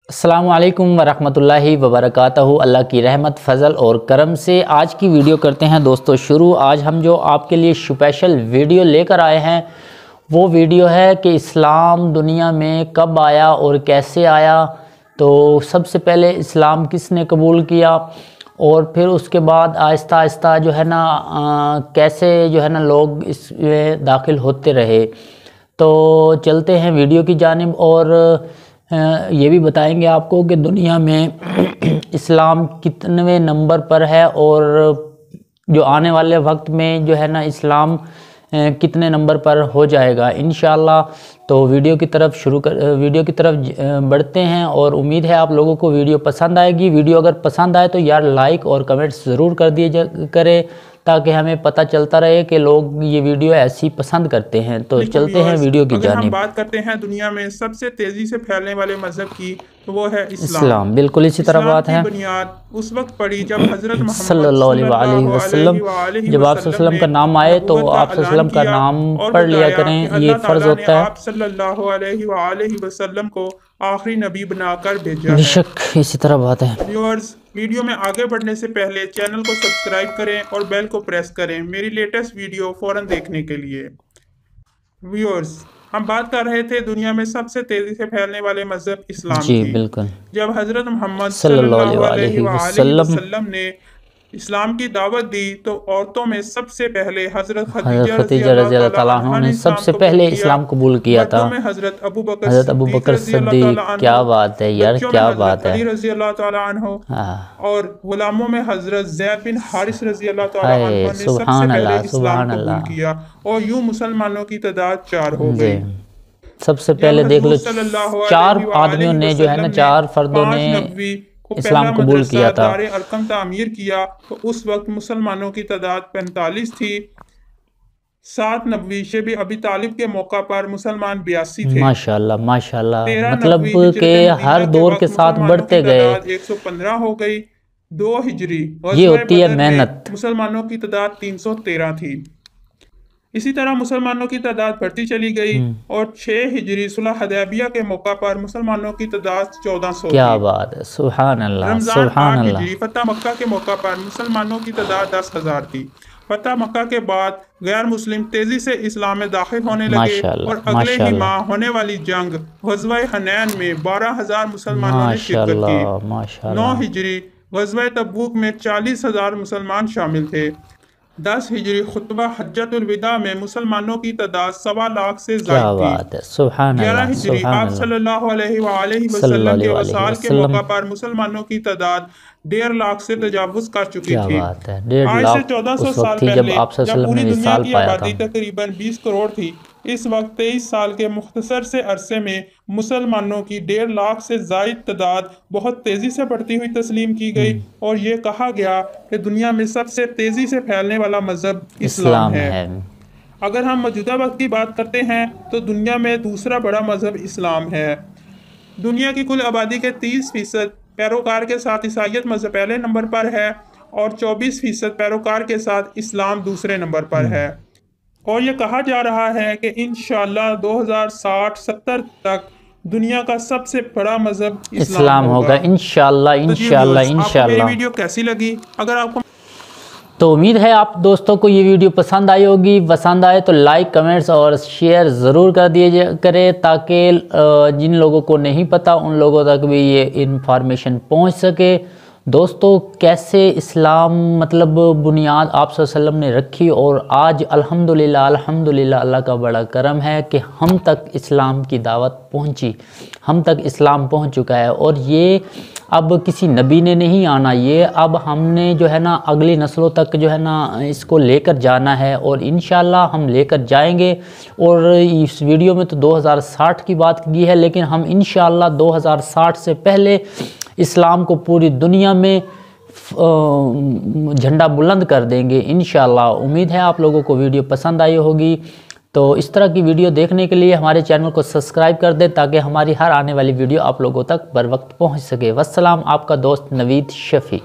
السلام علیکم ورحمۃ اللہ وبرکاتہ۔ اللہ کی رحمت، فضل اور کرم سے آج کی ویڈیو کرتے ہیں دوستو شروع۔ آج ہم جو آپ کے لیے اسپیشل ویڈیو لے کر آئے ہیں وہ ویڈیو ہے کہ اسلام دنیا میں کب آیا اور کیسے آیا۔ تو سب سے پہلے اسلام کس نے قبول کیا اور پھر اس کے بعد آہستہ آہستہ جو ہے نا کیسے جو ہے نا لوگ اس میں داخل ہوتے رہے۔ تو چلتے ہیں ویڈیو کی جانب اور یہ بھی بتائیں گے آپ کو کہ دنیا میں اسلام کتنویں نمبر پر ہے اور جو آنے والے وقت میں جو ہے نا اسلام کتنے نمبر پر ہو جائے گا انشاءاللہ۔ تو ویڈیو کی طرف بڑھتے ہیں اور امید ہے آپ لوگوں کو ویڈیو پسند آئے گی۔ ویڈیو اگر پسند آئے تو یار لائک اور کمنٹس ضرور کر دیے کریں تاکہ ہمیں پتہ چلتا رہے کہ لوگ یہ ویڈیو ایسی پسند کرتے ہیں۔ تو چلتے ہیں ویڈیو کی جانب۔ اگر ہم بات کرتے ہیں دنیا میں سب سے تیزی سے پھیلنے والے مذہب کی تو وہ ہے اسلام۔ بالکل اسی طرح بات ہے۔ اسلام کی بنیاد اس وقت پڑی جب حضرت محمد صلی اللہ علیہ وسلم جب آپ صلی اللہ علیہ وسلم کا نام آئے تو آپ صلی اللہ علیہ وسلم کا نام پڑھ لیا کریں، یہ فرض ہوتا ہے۔ آپ صلی اللہ علیہ وآلہ وسلم کو آخری نبی بنا کر بھیجا ہے۔ بے شک اسی طرح بات ہے۔ ویورز، ویڈیو میں آگے بڑھنے سے پہلے چینل کو سبسکرائب کریں اور بیل کو پریس کریں میری لیٹسٹ ویڈیو فوراً دیکھنے کے لیے۔ ویورز، ہم بات کر رہے تھے دنیا میں سب سے تیزی سے پھیلنے والے مذہب اسلام کی۔ جی بالکل۔ جب حضرت محمد صلی اللہ علیہ وآلہ وسلم نے اسلام کی دعوت دی تو عورتوں میں سب سے پہلے حضرت خدیجہ رضی اللہ تعالیٰ عنہ نے سب سے پہلے اسلام قبول کیا تھا۔ میں حضرت ابو بکر صدیق، کیا بات ہے یار، کیا بات ہے۔ علی رضی اللہ تعالیٰ عنہ اور غلاموں میں حضرت زید بن حارث رضی اللہ تعالیٰ عنہ نے سب سے پہلے اسلام قبول کیا اور یوں مسلمانوں کی تعداد 4 ہو گئی۔ سب سے پہلے دیکھ لو 4 آدمیوں نے جو ہے نا 4 فردوں نے اسلام قبول کیا تھا۔ دار ارقم تعمیر کیا تو اس وقت مسلمانوں کی تعداد 45 تھی۔ 7 نبوی شب ابی طالب کے موقع پر مسلمان 82 تھے۔ ماشاءاللہ ماشاءاللہ، مطلب کہ ہر دور کے ساتھ بڑھتے گئے۔ 115 ہو گئی۔ 2 ہجری یہ ہوتی ہے محنت۔ مسلمانوں کی تعداد 313 تھی۔ اسی طرح مسلمانوں کی تعداد بڑھتی چلی گئی اور 6 ہجری صلح حدیبیہ کے موقع پر مسلمانوں کی تعداد 1400 تھی۔ کیا بات ہے، سبحان اللہ سبحان اللہ۔ ہجری فتح مکہ کے موقع پر مسلمانوں کی تعداد 10,000 تھی۔ فتح مکہ کے بعد غیر مسلم تیزی سے اسلام میں داخل ہونے لگے اور اگلے ہی ماہ ہونے والی جنگ غزوہ حنین میں 12,000 مسلمانوں نے شرکت کی۔ 9 ہجری غزوہ تبوک میں 40,000 مسلمان شامل تھے۔ 10 ہجری خطبہ حجۃ الوداع میں مسلمانوں کی تعداد 1.25 لاکھ سے زائد تھی۔ 11 ہجری آپ صلی اللہ علیہ وآلہ وسلم کے وصال کے موقع پر مسلمانوں کی تعداد 1.5 لاکھ سے تجاوز کر چکی تھی۔ آج سے 1400 سال پہلے جب پوری دنیا کی آبادی تقریباً 20 کروڑ تھی، اس وقت 23 سال کے مختصر سے عرصے میں مسلمانوں کی 1.5 لاکھ سے زائد تعداد بہت تیزی سے بڑھتی ہوئی تسلیم کی گئی اور یہ کہا گیا کہ دنیا میں سب سے تیزی سے پھیلنے والا مذہب اسلام ہے۔ اگر ہم موجودہ وقت کی بات کرتے ہیں تو دنیا میں دوسرا بڑا مذہب اسلام ہے۔ دنیا کی کل آبادی کے 30% پیروکار کے ساتھ عیسائیت مذہب پہلے نمبر پر ہے اور 24% پیروکار کے ساتھ اسلام دوسرے نمبر پر ہے۔ اور یہ کہا جا رہا ہے کہ انشاءاللہ 2060-70 تک دنیا کا سب سے بڑا مذہب اسلام ہوگا۔ انشاءاللہ انشاءاللہ انشاءاللہ۔ آپ کو یہ ویڈیو کیسی لگی؟ اگر آپ کو تو امید ہے آپ دوستوں کو یہ ویڈیو پسند آئی ہوگی۔ پسند آئے تو لائک کمنٹس اور شیئر ضرور کر دیے کریں تاکہ جن لوگوں کو نہیں پتا ان لوگوں تک بھی یہ انفارمیشن پہنچ سکے۔ دوستو کیسے اسلام مطلب بنیاد آپ صلی اللہ علیہ وسلم نے رکھی اور آج الحمدللہ اللہ کا بڑا کرم ہے کہ ہم تک اسلام کی دعوت پہنچی، ہم تک اسلام پہنچ چکا ہے اور یہ اب کسی نبی نے نہیں آنا، یہ اب ہم نے جو ہے نا اگلی نسلوں تک جو ہے نا اس کو لے کر جانا ہے اور انشاءاللہ ہم لے کر جائیں گے۔ اور اس ویڈیو میں تو 2060 کی بات کی ہے لیکن ہم انشاءاللہ 2060 سے پہلے اسلام کو پوری دنیا میں جھنڈا بلند کر دیں گے انشاءاللہ۔ امید ہے آپ لوگوں کو ویڈیو پسند آئی ہوگی۔ تو اس طرح کی ویڈیو دیکھنے کے لیے ہمارے چینل کو سبسکرائب کر دیں تاکہ ہماری ہر آنے والی ویڈیو آپ لوگوں تک بر وقت پہنچ سکے۔ والسلام، آپ کا دوست نوید شفیع۔